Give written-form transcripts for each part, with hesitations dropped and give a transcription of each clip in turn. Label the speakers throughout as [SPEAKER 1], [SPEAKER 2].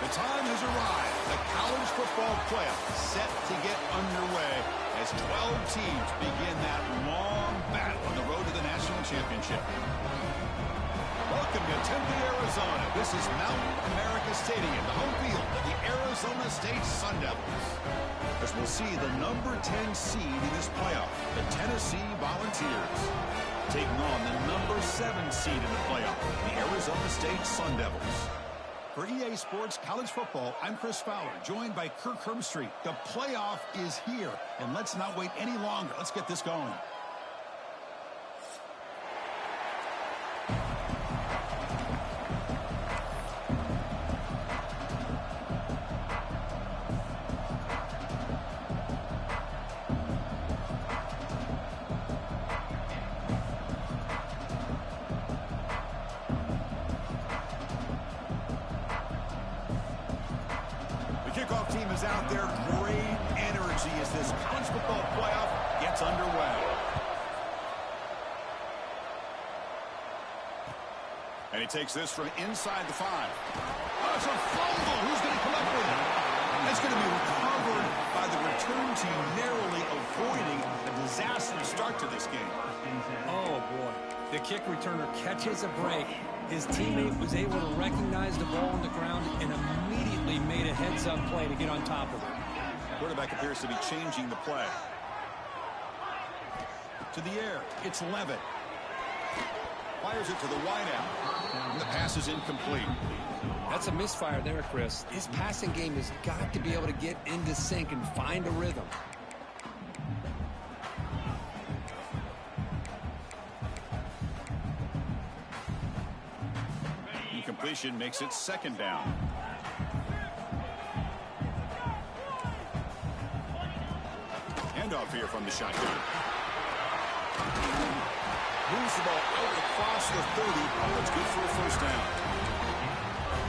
[SPEAKER 1] The time has arrived. The college football playoff set to get underway as 12 teams begin that long battle on the road to the national championship. Welcome to Tempe, Arizona. This is Mountain America Stadium, the home field of the Arizona State Sun Devils. As we'll see the number 10 seed in this playoff, the Tennessee Volunteers, taking on the number 7 seed in the playoff, the Arizona State Sun Devils. For EA Sports College Football, I'm Chris Fowler, joined by Kirk Herbstreit. The playoff is here, and let's not wait any longer. Let's get this going. Kickoff team is out there. Great energy as this college football playoff gets underway. And he takes this from inside the 5. Oh, it's a fumble. Who's going to come up with it? It's going to be recovered by the return team, narrowly avoiding a disastrous start to this game.
[SPEAKER 2] Oh, boy. The kick returner catches a break. His teammate was able to recognize the ball on the ground and immediately made a heads-up play to get on top of it.
[SPEAKER 1] Quarterback appears to be changing the play. To the air, it's Levitt. Fires it to the wideout. The pass is incomplete.
[SPEAKER 2] That's a misfire there, Chris. His passing game has got to be able to get into sync and find a rhythm.
[SPEAKER 1] Incompletion makes it 2nd down. Handoff here from the shotgun. Moves the ball out across the 30. Oh, it's good for a 1st down.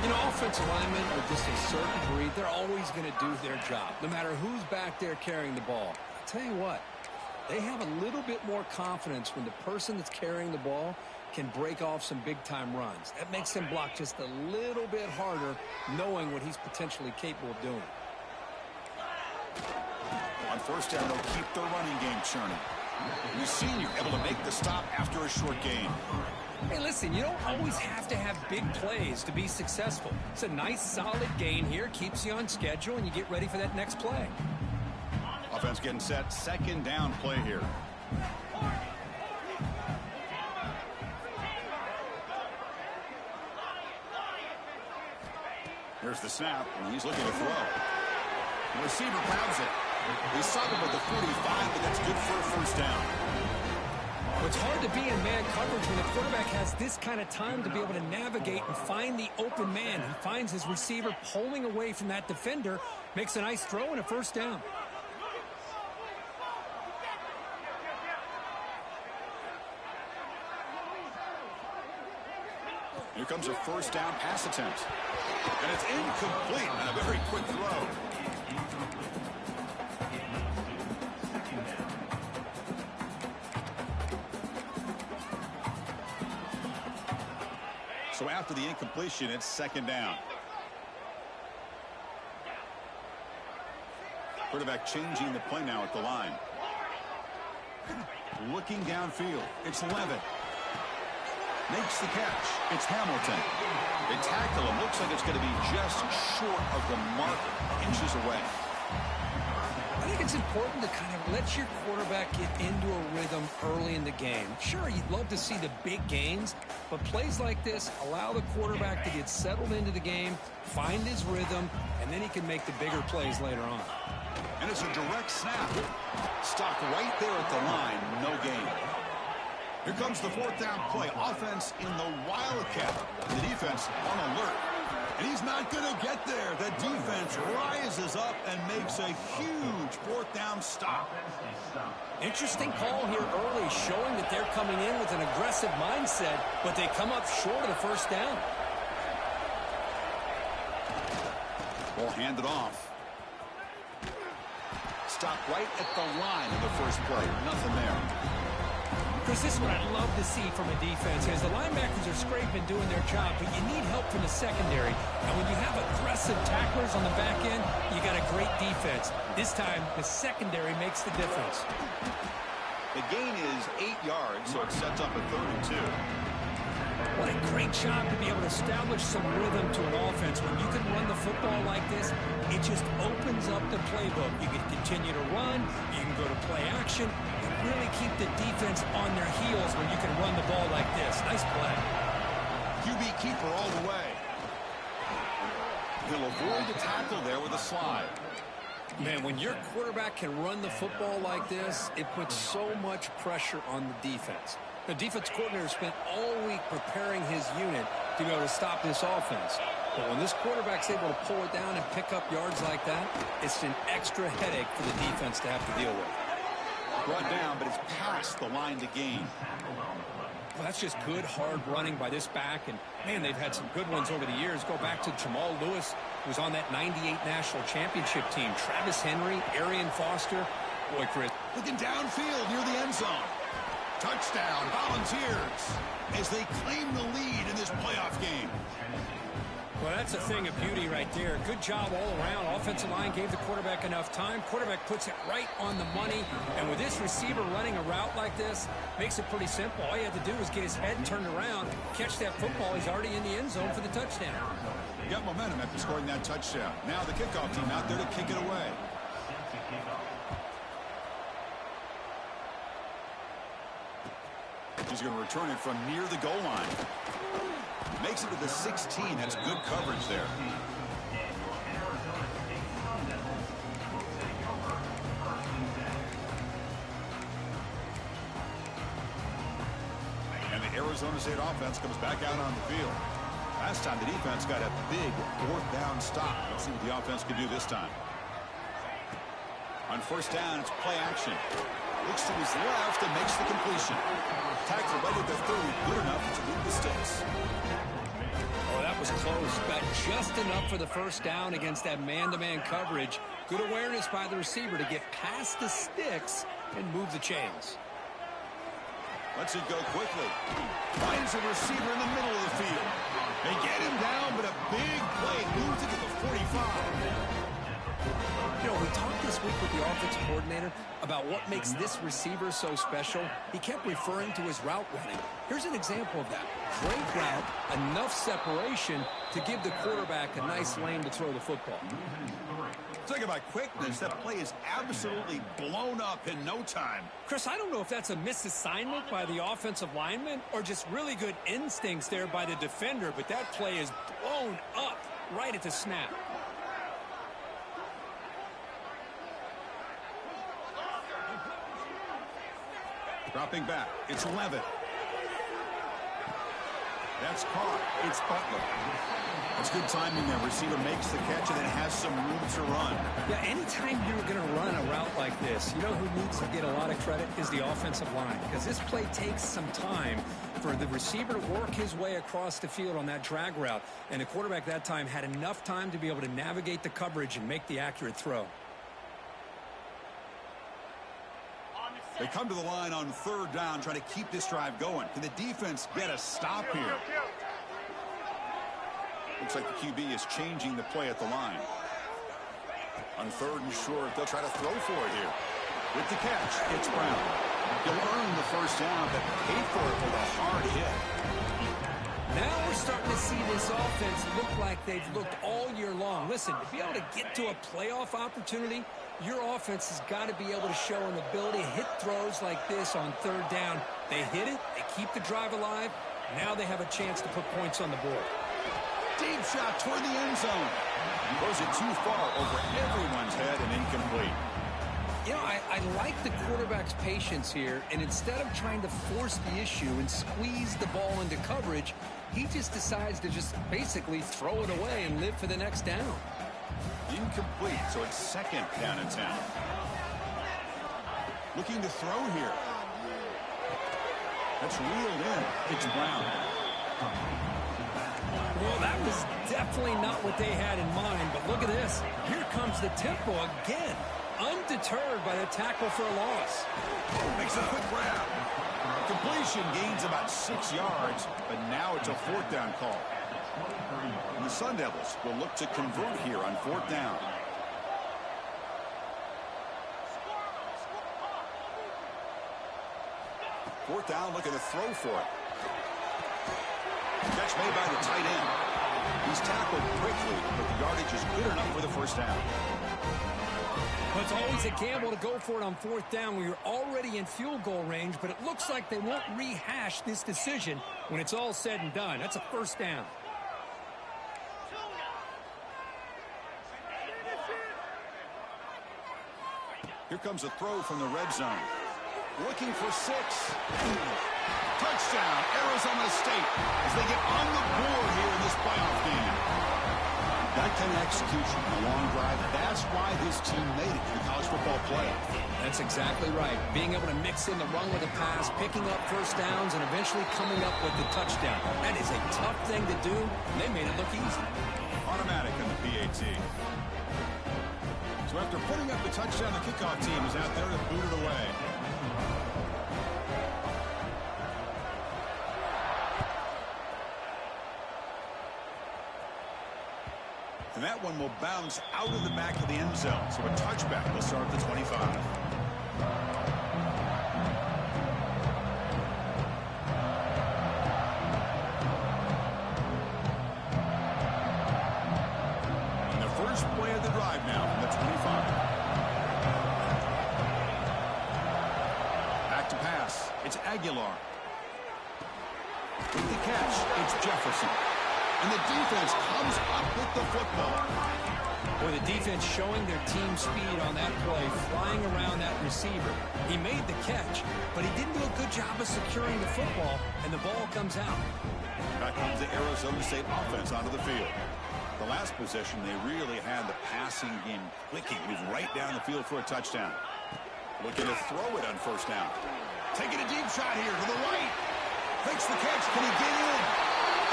[SPEAKER 2] You know, offensive linemen are just a certain breed. They're always going to do their job, no matter who's back there carrying the ball. I'll tell you what, they have a little bit more confidence when the person that's carrying the ball can break off some big-time runs. That makes him block just a little bit harder, knowing what he's potentially capable of doing.
[SPEAKER 1] On 1st down, they'll keep the running game churning. We've seen you able to make the stop after a short gain.
[SPEAKER 2] Hey, listen, you don't always have to have big plays to be successful. It's a nice, solid gain here, keeps you on schedule, and you get ready for that next play.
[SPEAKER 1] Offense getting set, 2nd down play here. Here's the snap, and he's looking to throw. The receiver grabs it. He stopped him at the 45, but that's good for a first down.
[SPEAKER 2] Well, it's hard to be in man coverage when the quarterback has this kind of time to be able to navigate and find the open man. He finds his receiver pulling away from that defender, makes a nice throw and a first down.
[SPEAKER 1] Here comes a first down pass attempt. And it's incomplete on a very quick throw. So after the incompletion, it's second down. Quarterback changing the play now at the line. Looking downfield. It's Levitt. Makes the catch. It's Hamilton. They tackle him. Looks like it's going to be just short of the mark, inches away.
[SPEAKER 2] I think it's important to kind of let your quarterback get into a rhythm early in the game. Sure, you'd love to see the big gains, but plays like this allow the quarterback to get settled into the game, find his rhythm, and then he can make the bigger plays later on.
[SPEAKER 1] And it's a direct snap. Stopped right there at the line. No gain. Here comes the fourth down play. Offense in the Wildcat. The defense on alert. And he's not going to get there. The defense rises up and makes a huge fourth down stop.
[SPEAKER 2] Interesting call here early, showing that they're coming in with an aggressive mindset, but they come up short of the first down.
[SPEAKER 1] Ball handed off. Stopped right at the line in the first play. Nothing there.
[SPEAKER 2] Chris, this is what I love to see from a defense is the linebackers are scraping, doing their job, but you need help from the secondary. And when you have aggressive tacklers on the back end, you got a great defense. This time, the secondary makes the difference.
[SPEAKER 1] The gain is 8 yards, so it sets up a 3rd and 2.
[SPEAKER 2] What a great job to be able to establish some rhythm to an offense. When you can run the football like this, it just opens up the playbook. You can continue to run, you can go to play action, really keep the defense on their heels when you can run the ball like this. Nice play.
[SPEAKER 1] QB keeper all the way. He'll avoid the tackle there with a slide.
[SPEAKER 2] Man, when your quarterback can run the football like this, it puts so much pressure on the defense. The defense coordinator spent all week preparing his unit to be able to stop this offense. But when this quarterback's able to pull it down and pick up yards like that, it's an extra headache for the defense to have to deal with.
[SPEAKER 1] Brought down, but it's past the line to gain.
[SPEAKER 2] Well, that's just good, hard running by this back. And, man, they've had some good ones over the years. Go back to Jamal Lewis, who was on that 98 National Championship team. Travis Henry, Arian Foster. Boy, Chris.
[SPEAKER 1] Looking downfield near the end zone. Touchdown, Volunteers, as they claim the lead in this playoff game.
[SPEAKER 2] Well, that's a thing of beauty right there. Good job all around. Offensive line gave the quarterback enough time. Quarterback puts it right on the money. And with this receiver running a route like this, makes it pretty simple. All you had to do was get his head turned around, catch that football. He's already in the end zone for the touchdown.
[SPEAKER 1] He got momentum after scoring that touchdown. Now the kickoff team out there to kick it away. He's going to return it from near the goal line. Makes it to the 16. That's good coverage there. And the Arizona State offense comes back out on the field. Last time the defense got a big fourth down stop. Let's see what the offense can do this time. On first down, it's play action. Looks to his left and makes the completion. Tackle right at the 30, good enough to move the sticks.
[SPEAKER 2] Oh, that was close. Got just enough for the first down against that man-to-man coverage. Good awareness by the receiver to get past the sticks and move the chains.
[SPEAKER 1] Lets it go quickly. Finds a receiver in the middle of the field. They get him down, but a big play moves it to the 45.
[SPEAKER 2] You know, we talked this week with the offensive coordinator about what makes this receiver so special. He kept referring to his route running. Here's an example of that. Great route, enough separation to give the quarterback a nice lane to throw the football.
[SPEAKER 1] Talking about quickness, that play is absolutely blown up in no time.
[SPEAKER 2] Chris, I don't know if that's a misassignment by the offensive lineman or just really good instincts there by the defender, but that play is blown up right at the snap.
[SPEAKER 1] Dropping back. It's Levitt. That's caught. It's Butler. That's good timing there. Receiver makes the catch and then has some room to run.
[SPEAKER 2] Yeah, anytime you're going to run a route like this, you know who needs to get a lot of credit is the offensive line, because this play takes some time for the receiver to work his way across the field on that drag route, and the quarterback that time had enough time to be able to navigate the coverage and make the accurate throw.
[SPEAKER 1] They come to the line on third down, trying to keep this drive going. Can the defense get a stop here? Looks like the QB is changing the play at the line. On third and short, they'll try to throw for it here. With the catch, it's Brown. He'll earn the first down, but pay for it with a hard hit.
[SPEAKER 2] Now we're starting to see this offense look like they've looked all year long. Listen, to be able to get to a playoff opportunity, your offense has got to be able to show an ability to hit throws like this on third down. They hit it, they keep the drive alive, now they have a chance to put points on the board.
[SPEAKER 1] Deep shot toward the end zone. Throws it too far over everyone's head and incomplete.
[SPEAKER 2] You know, I like the quarterback's patience here, and instead of trying to force the issue and squeeze the ball into coverage, he just decides to just basically throw it away and live for the next down.
[SPEAKER 1] Incomplete, so it's second down and 10. Looking to throw here. That's reeled in. It's Brown.
[SPEAKER 2] Well, that was definitely not what they had in mind, but look at this. Here comes the tempo again. Undeterred by the tackle for a loss.
[SPEAKER 1] Makes a quick grab. Completion gains about 6 yards, but now it's a fourth down call. And the Sun Devils will look to convert here on fourth down. Fourth down, looking to throw for it. Catch made by the tight end. He's tackled quickly, but the yardage is good enough for the first down.
[SPEAKER 2] Well, it's always a gamble to go for it on fourth down when you're already in field goal range, but it looks like they won't rehash this decision when it's all said and done. That's a first down.
[SPEAKER 1] Here comes a throw from the red zone. Looking for 6. Touchdown, Arizona State, as they get on the board here in this playoff game. That kind of execution, a long drive, that's why this team made it to the college football playoff.
[SPEAKER 2] That's exactly right. Being able to mix in the run with a pass, picking up first downs, and eventually coming up with the touchdown. That is a tough thing to do, and they made it look easy.
[SPEAKER 1] Automatic on the PAT. So after putting up the touchdown, the kickoff team is out there to boot it away. And that one will bounce out of the back of the end zone. So a touchback will start at the 25. And the first play of the drive now from the 25. Back to pass. It's Aguilar. With the catch, it's Jefferson. And the defense comes up with the football.
[SPEAKER 2] Boy, the defense showing their team speed on that play, flying around that receiver. He made the catch, but he didn't do a good job of securing the football, and the ball comes out.
[SPEAKER 1] Back comes the Arizona State offense onto the field. The last possession, they really had the passing game clicking. Moved right down the field for a touchdown. Looking to throw it on first down. Taking a deep shot here to the right. Makes the catch. Can he get in?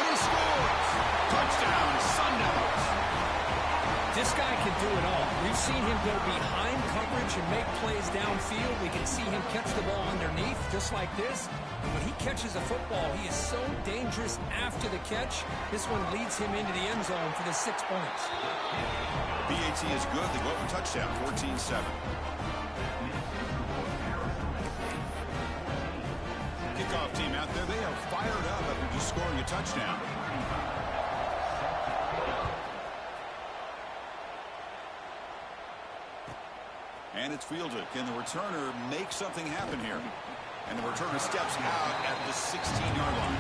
[SPEAKER 1] And he scores! Touchdown, Sun Devils.
[SPEAKER 2] This guy can do it all. We've seen him go behind coverage and make plays downfield. We can see him catch the ball underneath, just like this. And when he catches a football, he is so dangerous after the catch. This one leads him into the end zone for the 6 points.
[SPEAKER 1] The BAT is good. They go up for touchdown, 14-7. Kickoff team out there, they are fired up after just scoring a touchdown. And it's fielded. Can the returner make something happen here? And the returner steps out at the 16-yard line.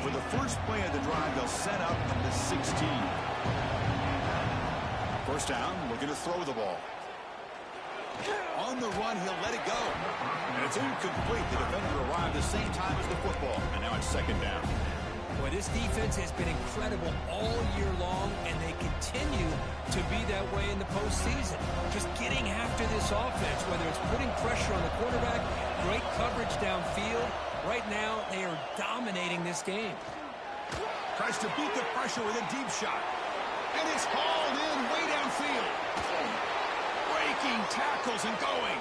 [SPEAKER 1] For the first play of the drive, they'll set up at the 16. First down, looking to throw the ball. On the run, he'll let it go. And it's incomplete. The defender arrived the same time as the football. And now it's second down.
[SPEAKER 2] Boy, this defense has been incredible all year long, and they continue to be that way in the postseason. Just getting after this offense, whether it's putting pressure on the quarterback, great coverage downfield. Right now, they are dominating this game.
[SPEAKER 1] Tries to beat the pressure with a deep shot. And it's hauled in way downfield. Breaking tackles and going.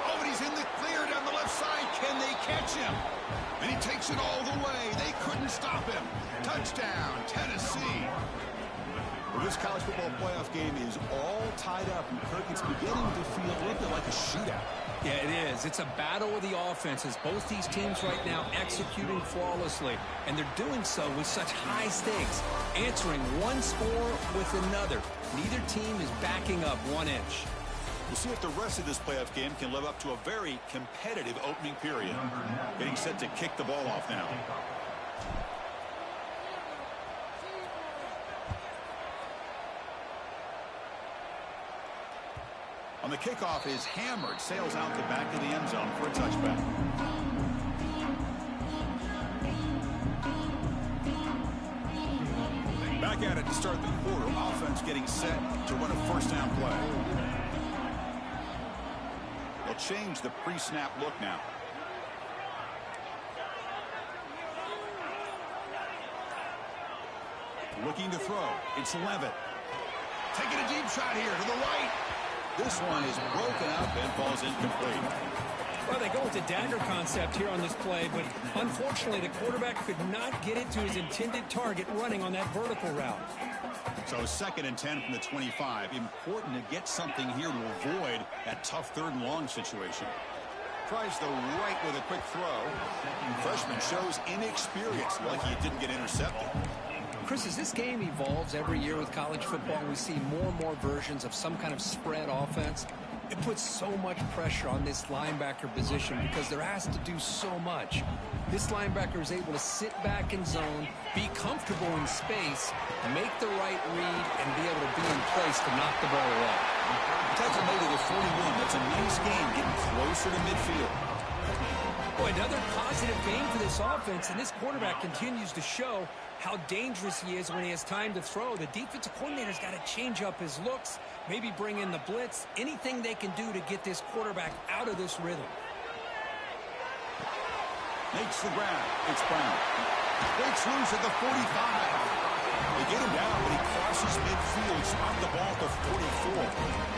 [SPEAKER 1] Oh, and he's in the clear down the left side. Can they catch him? And he takes it all the way. They couldn't stop him. Touchdown, Tennessee. Well, this college football playoff game is all tied up. And Kirk, it's beginning to feel a little bit like a shootout.
[SPEAKER 2] Yeah, it is. It's a battle of the offenses. Both these teams right now executing flawlessly, and they're doing so with such high stakes, answering one score with another. Neither team is backing up 1 inch.
[SPEAKER 1] We'll see if the rest of this playoff game can live up to a very competitive opening period. Getting set to kick the ball off now. On the kickoff is hammered, sails out the back of the end zone for a touchback. Back at it to start the quarter. Offense getting set to run a first down play. They'll change the pre-snap look now. Looking to throw. It's Levitt. Taking a deep shot here to the right. This one is broken up and falls incomplete.
[SPEAKER 2] Well, they go with the dagger concept here on this play, but unfortunately the quarterback could not get it to his intended target running on that vertical route.
[SPEAKER 1] So 2nd and 10 from the 25. Important to get something here to avoid that tough 3rd and long situation. Tries the right with a quick throw. Freshman shows inexperience, like he didn't get intercepted.
[SPEAKER 2] Chris, as this game evolves every year with college football, we see more and more versions of some kind of spread offense. It puts so much pressure on this linebacker position because there has to do so much. This linebacker is able to sit back in zone, be comfortable in space, make the right read, and be able to be in place to knock the ball away.
[SPEAKER 1] Tackle made it at 41. That's a nice game, getting closer to midfield.
[SPEAKER 2] Boy, another positive game for this offense, and this quarterback continues to show how dangerous he is when he has time to throw. The defensive coordinator's got to change up his looks, maybe bring in the blitz, anything they can do to get this quarterback out of this rhythm.
[SPEAKER 1] Makes the grab. It's Brown. Breaks loose at the 45. They get him down, but he crosses midfield. Spot the ball at the 44.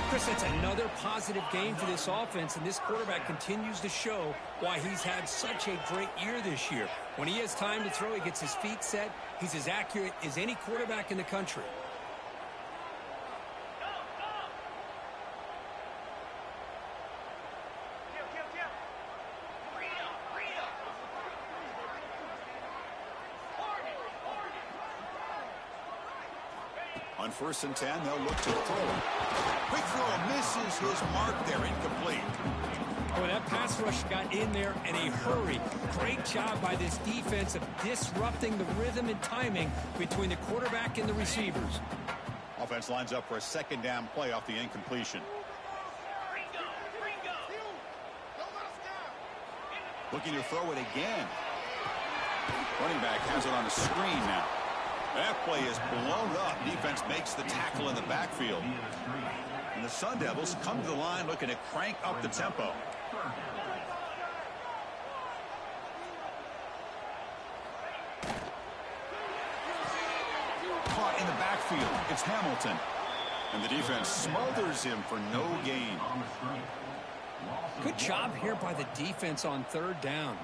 [SPEAKER 2] Chris, that's another positive game for this offense, and this quarterback continues to show why he's had such a great year this year. When he has time to throw, he gets his feet set. He's as accurate as any quarterback in the country.
[SPEAKER 1] On 1st and 10, they'll look to throw. Quick throw misses his mark there, incomplete.
[SPEAKER 2] Boy, that pass rush got in there in a hurry. Great job by this defense of disrupting the rhythm and timing between the quarterback and the receivers.
[SPEAKER 1] Offense lines up for a 2nd down play off the incompletion. Looking to throw it again. Running back has it on the screen now. That play is blown up. Defense makes the tackle in the backfield. And the Sun Devils come to the line looking to crank up the tempo. Caught in the backfield. It's Hamilton. And the defense smothers him for no gain.
[SPEAKER 2] Good job here by the defense on 3rd down.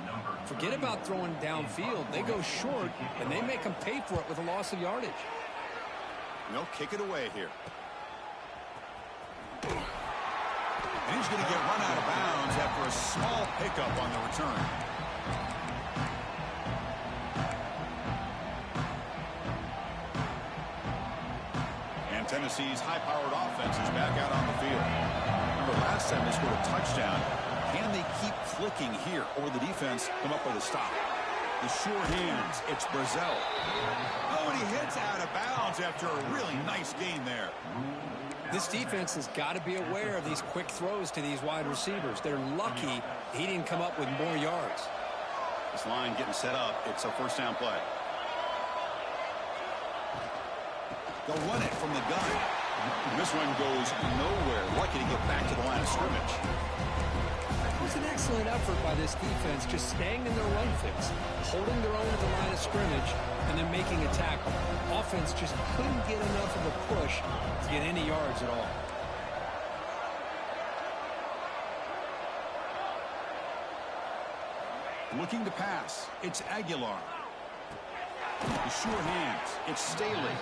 [SPEAKER 2] Forget about throwing downfield. They go short, and they make them pay for it with a loss of yardage.
[SPEAKER 1] And they'll kick it away here. And he's going to get run out of bounds after a small pickup on the return. And Tennessee's high-powered offense is back out on the field. Remember, last time they scored a touchdown. Can they keep clicking here, or will the defense come up with a stop? The short hands, it's Brazil. Oh, and he hits out of bounds after a really nice gain there.
[SPEAKER 2] This defense has got to be aware of these quick throws to these wide receivers. They're lucky he didn't come up with more yards.
[SPEAKER 1] This line getting set up. It's a first down play. They'll run it from the gun. This one goes nowhere. Lucky to get back to the line of scrimmage.
[SPEAKER 2] It was an excellent effort by this defense, just staying in their run fits, holding their own at the line of scrimmage, and then making a tackle. Offense just couldn't get enough of a push to get any yards at all.
[SPEAKER 1] Looking to pass. It's Aguilar. The sure hands. It's Staley.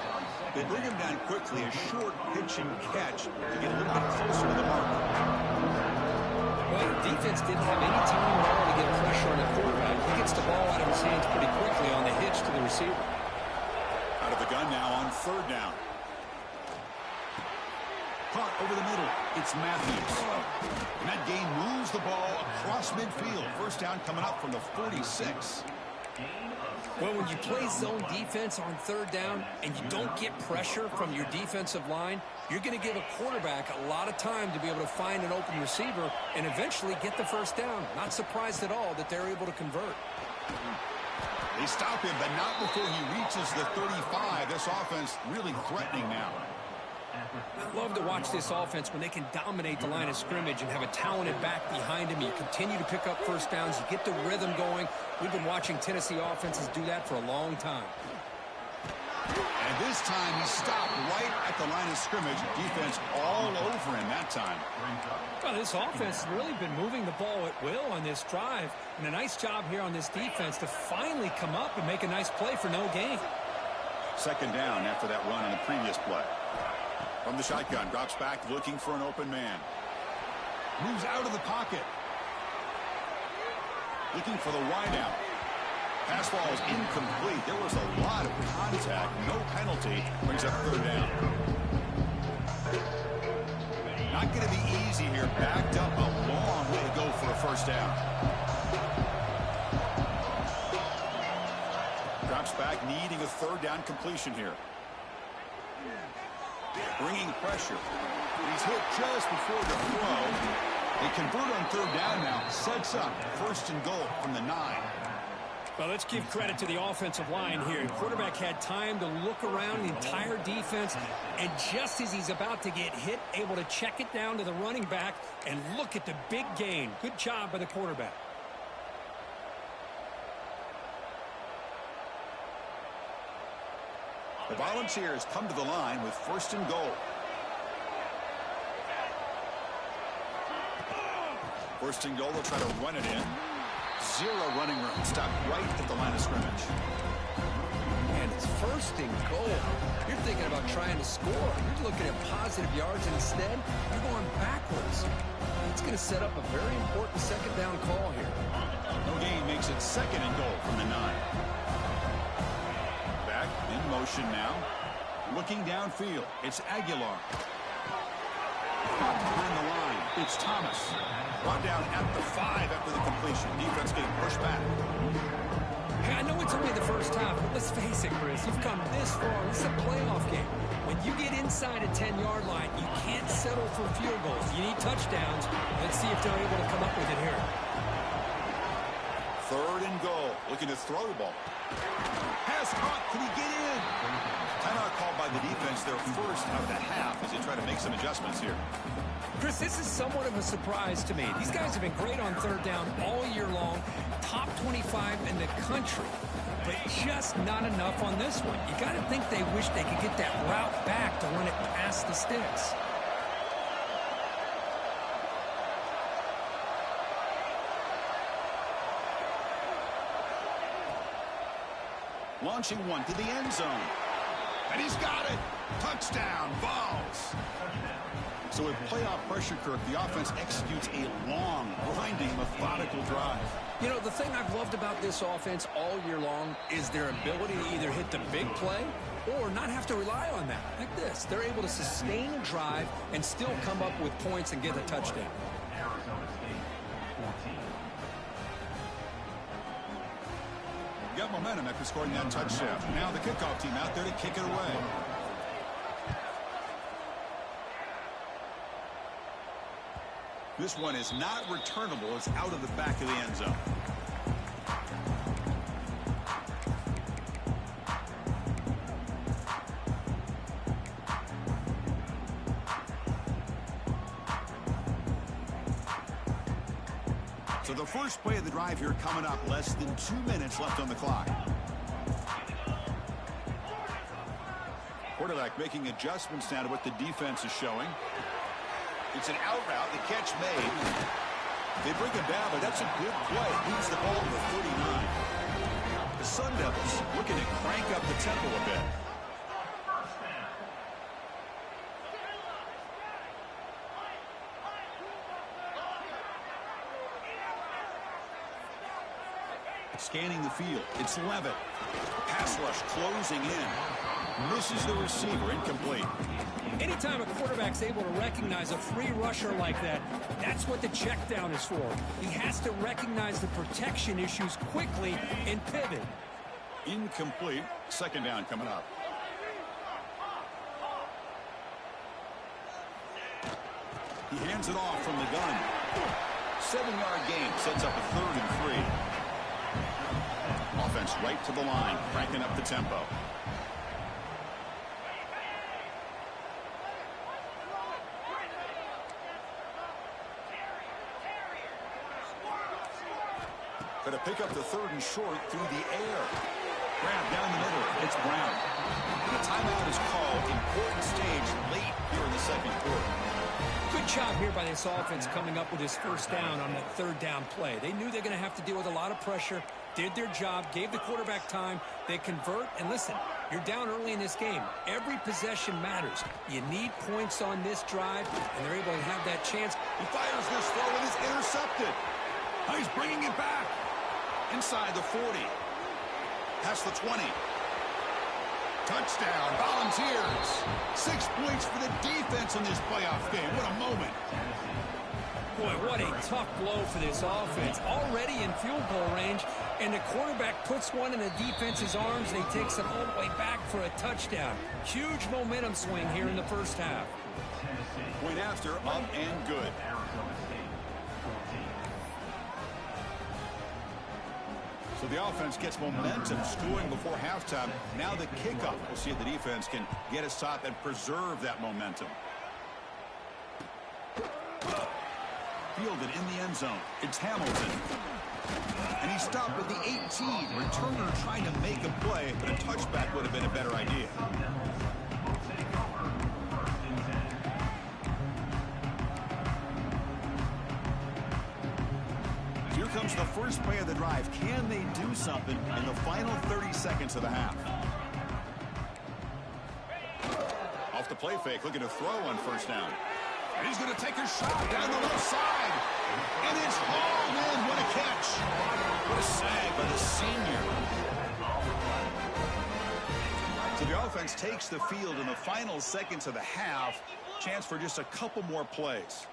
[SPEAKER 1] They bring him down quickly. A short pitch and catch to get a little bit closer to the mark.
[SPEAKER 2] Well, the defense didn't have any time at all to get pressure on the quarterback. He gets the ball out of his hands pretty quickly on the hitch to the receiver.
[SPEAKER 1] Out of the gun now on third down. Caught over the middle. It's Matthews. And that gain moves the ball across midfield. First down coming up from the 46.
[SPEAKER 2] Well, when you play zone defense on third down and you don't get pressure from your defensive line, you're going to give a quarterback a lot of time to be able to find an open receiver and eventually get the first down. Not surprised at all that they're able to convert.
[SPEAKER 1] They stop him, but not before he reaches the 35. This offense really threatening now.
[SPEAKER 2] I love to watch this offense when they can dominate the line of scrimmage and have a talented back behind him. You continue to pick up first downs. You get the rhythm going. We've been watching Tennessee offenses do that for a long time.
[SPEAKER 1] And this time he stopped right at the line of scrimmage. Defense all over him that time.
[SPEAKER 2] Well, this offense has really been moving the ball at will on this drive. And a nice job here on this defense to finally come up and make a nice play for no gain.
[SPEAKER 1] Second down after that run on the previous play. From the shotgun, drops back looking for an open man. Moves out of the pocket. Looking for the wideout. Pass ball is incomplete. There was a lot of contact. No penalty. Brings up third down. Not going to be easy here. Backed up a long way to go for a first down. Drops back, needing a third down completion here. Bringing pressure. He's hit just before the throw. They convert on third down now. Sets up first and goal from the 9.
[SPEAKER 2] Well, let's give credit to the offensive line here. The quarterback had time to look around the entire defense, and just as he's about to get hit, able to check it down to the running back, and look at the big gain. Good job by the quarterback.
[SPEAKER 1] The Volunteers come to the line with first and goal. First and goal, they'll try to run it in. Zero running room. Stopped right at the line of scrimmage.
[SPEAKER 2] And it's first and goal. You're thinking about trying to score. You're looking at positive yards, and instead, you're going backwards. It's going to set up a very important second down call here.
[SPEAKER 1] No gain makes it second and goal from the 9. Back in motion now. Looking downfield. It's Aguilar. Caught behind the line. It's Thomas. Brought down at the 5 after the completion. Defense getting pushed back.
[SPEAKER 2] Hey, I know it's only the first half, but let's face it, Chris. You've come this far. This is a playoff game. When you get inside a 10-yard line, you can't settle for field goals. You need touchdowns. Let's see if they're able to come up with it here.
[SPEAKER 1] Third and goal. Looking to throw the ball. Pass caught. Can he get in? Timeout called by the defense, their first of the half, as they try to make some adjustments here.
[SPEAKER 2] Chris, this is somewhat of a surprise to me. These guys have been great on third down all year long, top 25 in the country, but just not enough on this one. You got to think they wish they could get that route back to run it past the sticks.
[SPEAKER 1] Launching one to the end zone. And he's got it. Touchdown, Vols. So with playoff pressure, Kirk, the offense executes a long, grinding, methodical drive.
[SPEAKER 2] You know, the thing I've loved about this offense all year long is their ability to either hit the big play or not have to rely on that. Like this. They're able to sustain a drive and still come up with points and get a touchdown.
[SPEAKER 1] got momentum after scoring that touchdown. Now the kickoff team out there to kick it away. This one is not returnable. It's out of the back of the end zone. So the first play of the drive here coming up. Less than 2 minutes left on the clock. Quarterback making adjustments now to what the defense is showing. It's an out route. The catch made. They bring him down, but that's a good play. Moves the ball to the 39. The Sun Devils looking to crank up the tempo a bit. Scanning the field. It's Levitt. Pass rush closing in. Misses the receiver. Incomplete.
[SPEAKER 2] Anytime a quarterback's able to recognize a free rusher like that, that's what the check down is for. He has to recognize the protection issues quickly and pivot.
[SPEAKER 1] Incomplete. Second down coming up. He hands it off from the gun. 7-yard gain sets up a 3rd and 3. Offense right to the line, cranking up the tempo. Going to pick up the 3rd and short through the air. Grab down the middle. It's Brown. And a timeout is called. Important stage late here in the second quarter.
[SPEAKER 2] Good job here by this offense coming up with his first down on that 3rd down play. They knew they're going to have to deal with a lot of pressure, did their job, gave the quarterback time. They convert, and listen, you're down early in this game. Every possession matters. You need points on this drive, and they're able to have that chance.
[SPEAKER 1] He fires this throw, and it's intercepted. Now he's bringing it back. Inside the 40. Past the 20. Touchdown, Volunteers. 6 points for the defense in this playoff game. What a moment.
[SPEAKER 2] Boy, what a tough blow for this offense. Already in field goal range, and the quarterback puts one in the defense's arms, and he takes it all the way back for a touchdown. Huge momentum swing here in the first half.
[SPEAKER 1] Point after, up and good. So the offense gets momentum, scoring before halftime. Now the kickoff. We'll see if the defense can get a stop and preserve that momentum. Fielded in the end zone. It's Hamilton. And he stopped at the 18. Returner trying to make a play, but a touchback would have been a better idea. Here comes the first play of the drive. Can they do something in the final 30 seconds of the half? Off the play fake, looking to throw on first down. And he's going to take a shot down the left side. And it's hauled in. What a catch. What a save by the senior. So the offense takes the field in the final seconds of the half. Chance for just a couple more plays.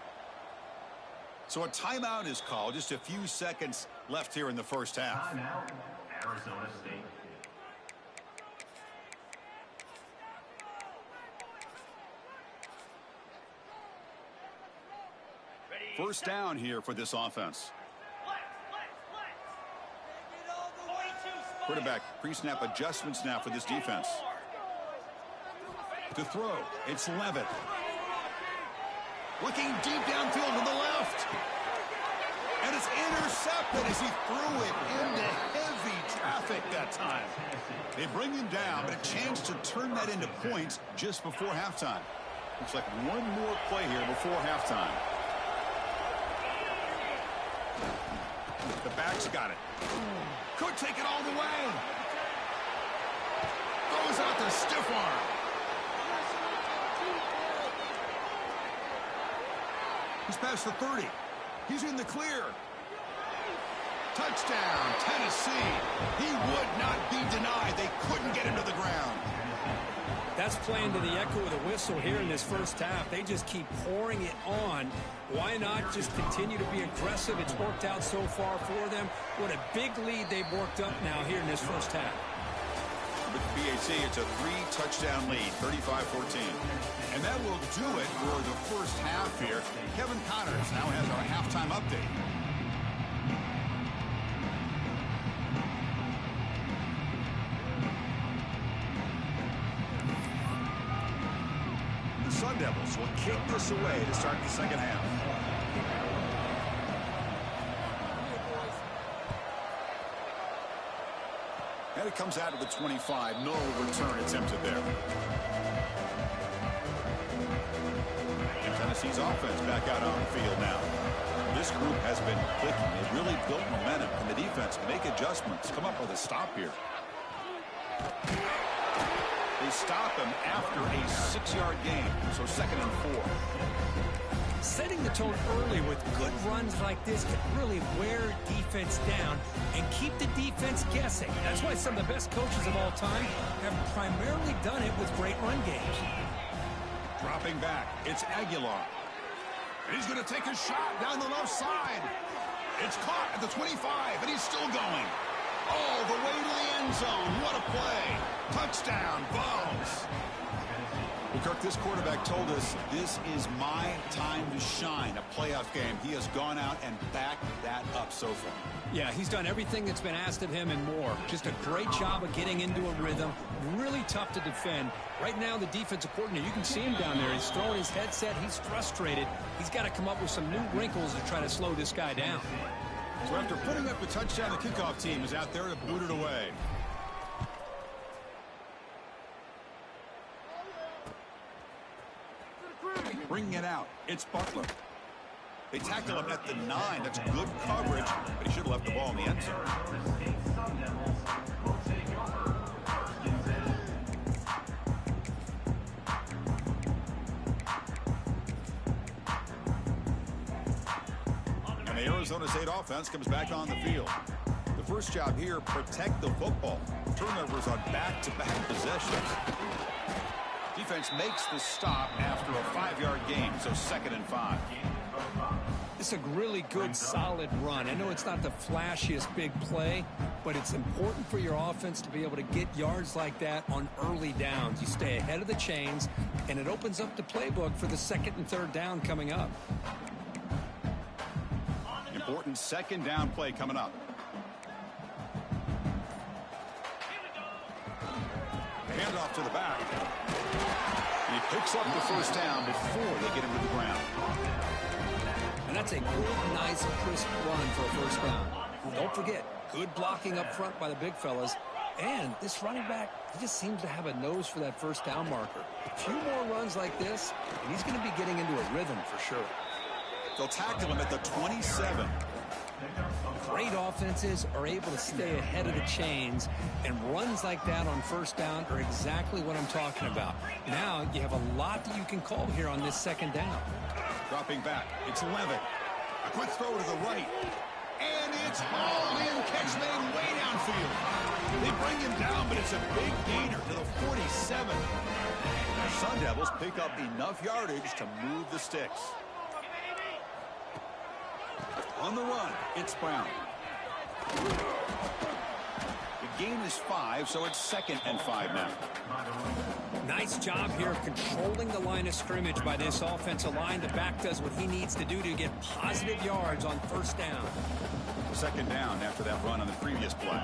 [SPEAKER 1] So a timeout is called. Just a few seconds left here in the first half.
[SPEAKER 3] Timeout, Arizona State.
[SPEAKER 1] First down here for this offense. Quarterback pre-snap adjustments now for this defense. To throw, it's Levitt. Looking deep downfield to the left. And it's intercepted as he threw it into heavy traffic that time. They bring him down, but a chance to turn that into points just before halftime. Looks like one more play here before halftime. The back's got it. Could take it all the way. Goes out the stiff arm. He's past the 30. He's in the clear. Touchdown, Tennessee. He would not be denied. They couldn't get him to the ground.
[SPEAKER 2] That's playing to the echo of the whistle here in this first half. They just keep pouring it on. Why not just continue to be aggressive? It's worked out so far for them. What a big lead they've worked up now here in this first half.
[SPEAKER 1] With BAC, it's a 3-touchdown lead, 35-14. And that will do it for the first half here. Kevin Connors now has our halftime update. The Sun Devils will kick this away to start the second half. And it comes out of the 25. No return attempted there. Tennessee's offense back out on the field now. This group has been clicking. They've really built momentum. And the defense make adjustments. Come up with a stop here. They stop him after a 6-yard gain. So 2nd and 4.
[SPEAKER 2] Setting the tone early with good runs like this can really wear defense down and keep the defense guessing. That's why some of the best coaches of all time have primarily done it with great run games.
[SPEAKER 1] Dropping back, it's Aguilar. And he's going to take a shot down the left side. It's caught at the 25, and he's still going. All the way to the end zone. What a play. Touchdown, Vols. Well, Kirk, this quarterback told us this is my time to shine, a playoff game. He has gone out and backed that up so far.
[SPEAKER 2] Yeah, he's done everything that's been asked of him and more. Just a great job of getting into a rhythm. Really tough to defend. Right now, the defensive coordinator, you can see him down there. He's throwing his headset. He's frustrated. He's got to come up with some new wrinkles to try to slow this guy down.
[SPEAKER 1] So after putting up the touchdown, the kickoff team is out there to boot it away. Bringing it out, it's Butler. They tackle him at the 9. That's good coverage, but he should have left the ball in the end zone. And the Arizona State offense comes back on the field. The first job here, protect the football. Turnovers on back-to-back possessions. Defense makes the stop after a 5-yard gain, so 2nd and 5.
[SPEAKER 2] It's a really good, solid run. I know it's not the flashiest big play, but it's important for your offense to be able to get yards like that on early downs. You stay ahead of the chains, and it opens up the playbook for the 2nd and 3rd down coming up.
[SPEAKER 1] Important 2nd down play coming up. Handoff to the back. And he picks up the first down before they get him to the ground.
[SPEAKER 2] And that's a good, nice, crisp run for a first down. Don't forget, good blocking up front by the big fellas. And this running back, he just seems to have a nose for that first down marker. A few more runs like this, and he's going to be getting into a rhythm for sure.
[SPEAKER 1] They'll tackle him at the 27.
[SPEAKER 2] Great offenses are able to stay ahead of the chains, and runs like that on first down are exactly what I'm talking about. Now you have a lot that you can call here on this 2nd down.
[SPEAKER 1] Dropping back, it's Levitt. A quick throw to the right. And it's all in, catch made way downfield. They bring him down, but it's a big gainer to the 47. The Sun Devils pick up enough yardage to move the sticks. On the run, it's Brown. The gain is 5, so it's 2nd and 5 now.
[SPEAKER 2] Nice job here of controlling the line of scrimmage by this offensive line. The back does what he needs to do to get positive yards on first down.
[SPEAKER 1] 2nd down after that run on the previous play.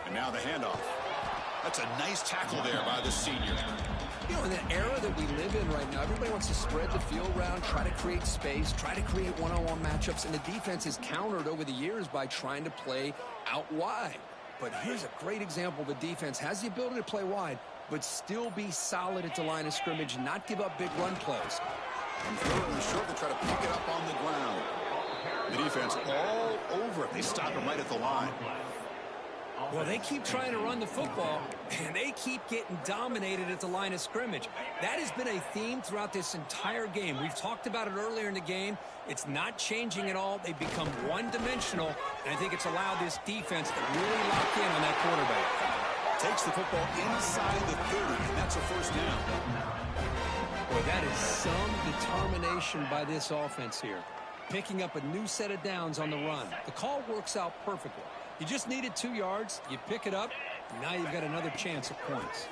[SPEAKER 1] And now the handoff. That's a nice tackle there by the senior.
[SPEAKER 2] You know, in the era that we live in right now, everybody wants to spread the field around, try to create space, try to create one-on-one matchups, and the defense is countered over the years by trying to play out wide. But here's a great example. The defense has the ability to play wide, but still be solid at the line of scrimmage, not give up big run plays.
[SPEAKER 1] And 3rd and short to try to pick it up on the ground. The defense all over it. They stop him right at the line.
[SPEAKER 2] Well, they keep trying to run the football, and they keep getting dominated at the line of scrimmage. That has been a theme throughout this entire game. We've talked about it earlier in the game. It's not changing at all. They've become one-dimensional, and I think it's allowed this defense to really lock in on that quarterback.
[SPEAKER 1] Takes the football inside the 30, and that's a first down.
[SPEAKER 2] Boy, that is some determination by this offense here. Picking up a new set of downs on the run. The call works out perfectly. You just needed 2 yards. You pick it up. And now you've got another chance at points.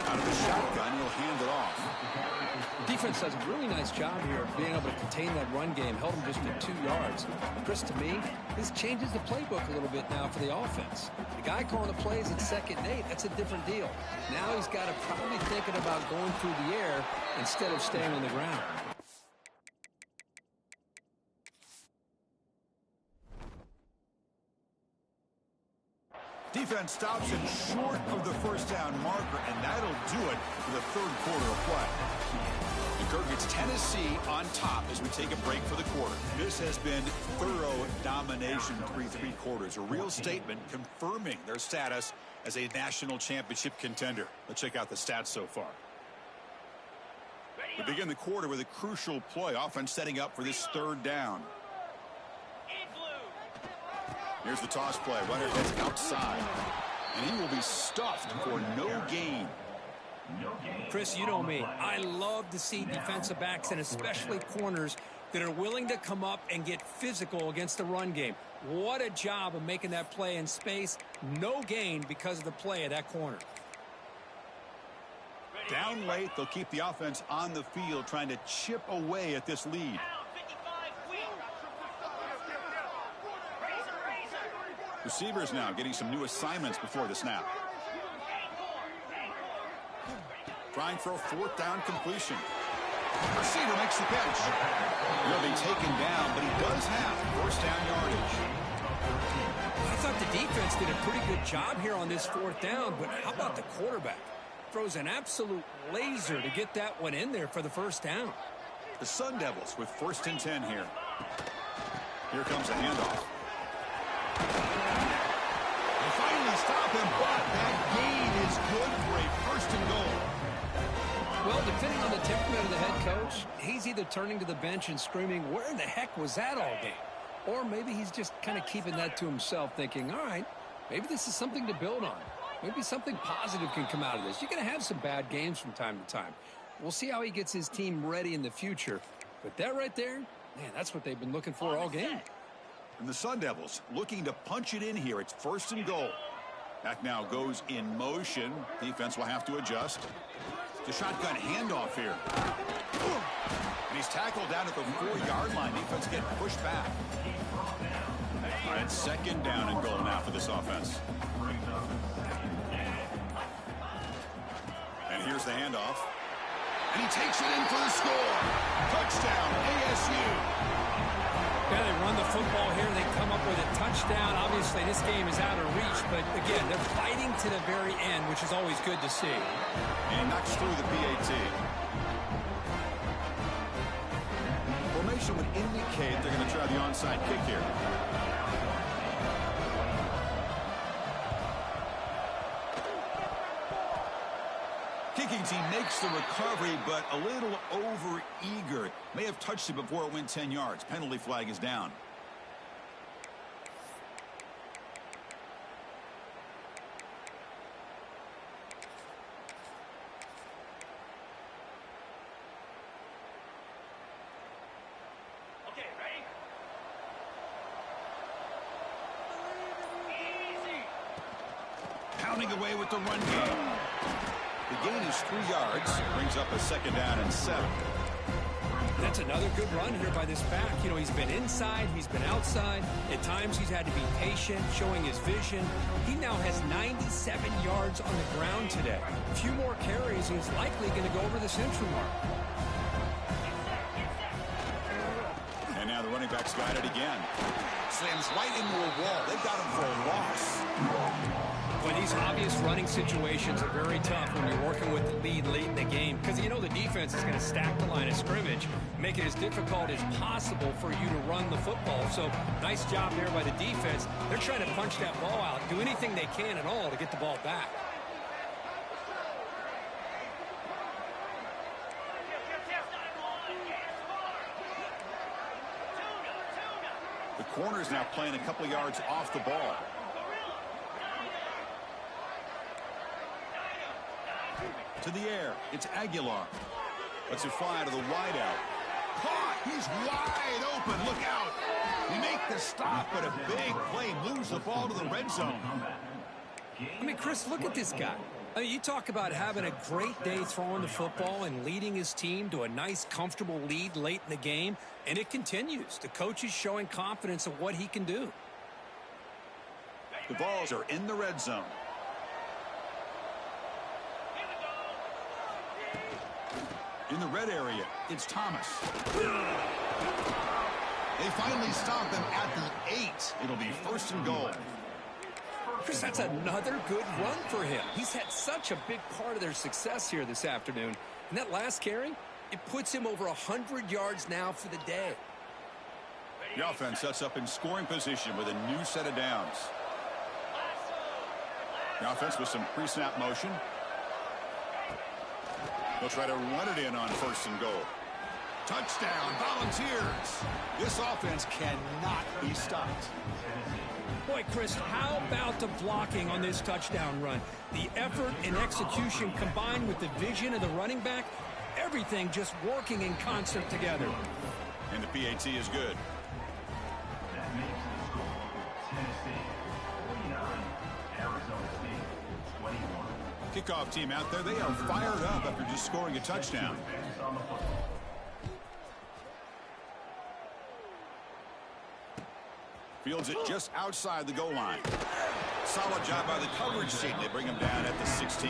[SPEAKER 1] Out of the shotgun, he'll hand it off.
[SPEAKER 2] Defense does a really nice job here of being able to contain that run game. Held him just at 2 yards. Chris, to me, this changes the playbook a little bit now for the offense. The guy calling the plays at 2nd and 8, that's a different deal. Now he's got to probably thinking about going through the air instead of staying on the ground.
[SPEAKER 1] Defense stops him short of the first down marker, and that'll do it for the third quarter of play. The Kirk gets Tennessee on top as we take a break for the quarter. This has been thorough domination through 3 quarters. A real statement confirming their status as a national championship contender. Let's check out the stats so far. We begin the quarter with a crucial play. Offense setting up for this 3rd down. Here's the toss play. Runner gets outside. And he will be stuffed for no gain.
[SPEAKER 2] Chris, you know me. I love to see defensive backs and especially corners that are willing to come up and get physical against the run game. What a job of making that play in space. No gain because of the play of that corner.
[SPEAKER 1] Down late, they'll keep the offense on the field trying to chip away at this lead. Receivers now getting some new assignments before the snap. Trying for a 4th down completion. Receiver makes the catch. He'll be taken down, but he does have 1st down yardage.
[SPEAKER 2] I thought the defense did a pretty good job here on this 4th down, but how about the quarterback? Throws an absolute laser to get that one in there for the 1st down.
[SPEAKER 1] The Sun Devils with 1st and 10 here. Here comes a handoff. They finally stop him, but that gain is good for a 1st and goal.
[SPEAKER 2] Well, depending on the temperament of the head coach, he's either turning to the bench and screaming, where in the heck was that all game? Or maybe he's just kind of keeping that to himself, thinking, all right, maybe this is something to build on. Maybe something positive can come out of this. You're going to have some bad games from time to time. We'll see how he gets his team ready in the future. But that right there, man, that's what they've been looking for all game.
[SPEAKER 1] And the Sun Devils looking to punch it in here. It's 1st and goal. Back now goes in motion. Defense will have to adjust. The shotgun handoff here. And he's tackled down at the 4-yard line. Defense getting pushed back. All right, 2nd down and goal now for this offense. And here's the handoff. And he takes it in for the score. Touchdown, ASU.
[SPEAKER 2] Yeah, they run the football here. They come up with a touchdown. Obviously, this game is out of reach, but again, they're fighting to the very end, which is always good to see.
[SPEAKER 1] And he knocks through the PAT. Formation would indicate they're going to try the onside kick here. Kicking team makes the recovery, but a little over-eager. May have touched it before it went 10 yards. Penalty flag is down.
[SPEAKER 3] Okay, ready? Easy.
[SPEAKER 1] Pounding away with the run game. The gain is 3 yards. Brings up a 2nd down and 7.
[SPEAKER 2] That's another good run here by this back. You know, he's been inside, he's been outside. At times he's had to be patient, showing his vision. He now has 97 yards on the ground today. A few more carries, he's likely going to go over the century mark.
[SPEAKER 1] And now the running back's got it again. Slams right into a wall. They've got him for a loss.
[SPEAKER 2] But these obvious running situations are very tough when you're working with the lead late in the game, because you know the defense is going to stack the line of scrimmage, make it as difficult as possible for you to run the football. So nice job there by the defense. They're trying to punch that ball out, do anything they can at all to get the ball back.
[SPEAKER 1] The corner's now playing a couple yards off the ball. To the air. It's Aguilar. Lets it fly to the wideout. Caught. He's wide open. Look out. We make the stop, but a big play moves the ball to the red zone.
[SPEAKER 2] I mean, Chris, look at this guy. I mean, you talk about having a great day throwing the football and leading his team to a nice, comfortable lead late in the game, and it continues. The coach is showing confidence of what he can do.
[SPEAKER 1] The balls are in the red zone. In the red area, it's Thomas. They finally stop him at the 8. It'll be 1st and goal.
[SPEAKER 2] Chris, that's another good run for him. He's had such a big part of their success here this afternoon. And that last carry, it puts him over 100 yards now for the day.
[SPEAKER 1] The offense sets up in scoring position with a new set of downs. The offense with some pre-snap motion. They'll try to run it in on 1st and goal. Touchdown, Volunteers. This offense cannot be stopped.
[SPEAKER 2] Boy, Chris, how about the blocking on this touchdown run? The effort and execution combined with the vision of the running back, everything just working in concert together.
[SPEAKER 1] And the PAT is good.
[SPEAKER 4] That makes the score Tennessee 49, Arizona State 21.
[SPEAKER 1] Kickoff team out there, they are fired up after just scoring a touchdown. Fields it just outside the goal line. Solid job by the coverage team. They bring him down at the 16.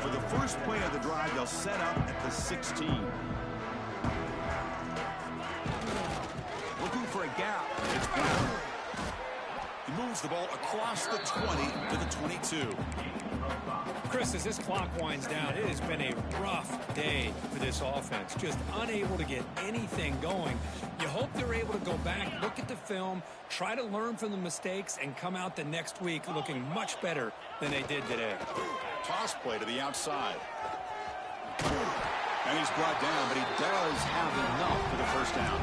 [SPEAKER 1] For the first play of the drive, they'll set up at the 16. Looking for a gap. It's Brown. He moves the ball across the 20 to the 22.
[SPEAKER 2] Chris, as this clock winds down, it has been a rough day for this offense. Just unable to get anything going. You hope they're able to go back, look at the film, try to learn from the mistakes, and come out the next week looking much better than they did today.
[SPEAKER 1] Toss play to the outside. And he's brought down, but he does have enough for the first down.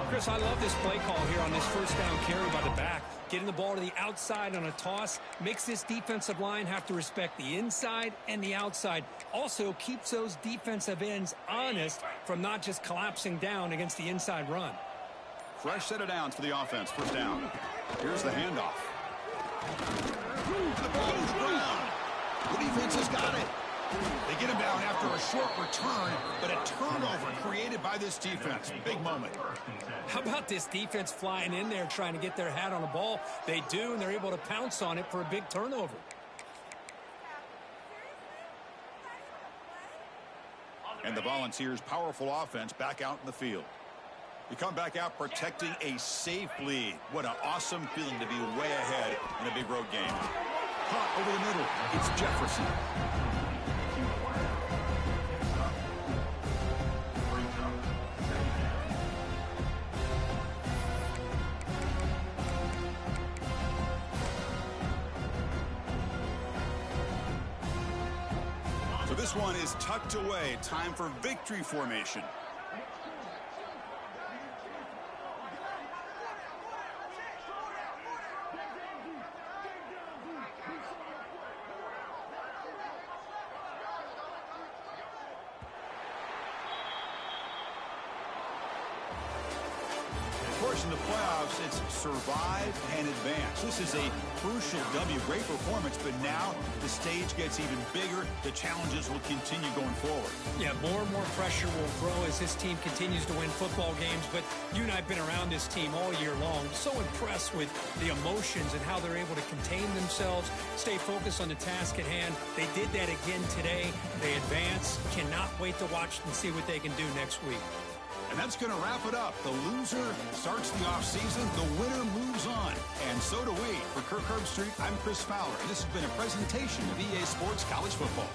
[SPEAKER 2] Chris, I love this play call here on this first down carry by the back. Getting the ball to the outside on a toss makes this defensive line have to respect the inside and the outside. Also keeps those defensive ends honest from not just collapsing down against the inside run.
[SPEAKER 1] Fresh set of downs for the offense. First down. Here's the handoff. The ball is ground. The defense has got it. They get him down after a short return, but a turnover created by this defense. Big moment.
[SPEAKER 2] How about this defense flying in there trying to get their hat on the ball? They do, and they're able to pounce on it for a big turnover.
[SPEAKER 1] And the Volunteers' powerful offense back out in the field. You come back out protecting a safe lead. What an awesome feeling to be way ahead in a big road game. Caught over the middle. It's Jefferson. So this one is tucked away. Time for victory formation. Of course, in the playoffs, it's survive and advance. This is a crucial W. Great performance, but now the stage gets even bigger. The challenges will continue going forward.
[SPEAKER 2] Yeah, more and more pressure will grow as this team continues to win football games. But you and I have been around this team all year long. So impressed with the emotions and how they're able to contain themselves, stay focused on the task at hand. They did that again today. They advance. Cannot wait to watch and see what they can do next week.
[SPEAKER 1] And that's going to wrap it up. The loser starts the offseason. The winner moves on. And so do we. For Kirk Herbstreit, I'm Chris Fowler. And this has been a presentation of EA Sports College Football.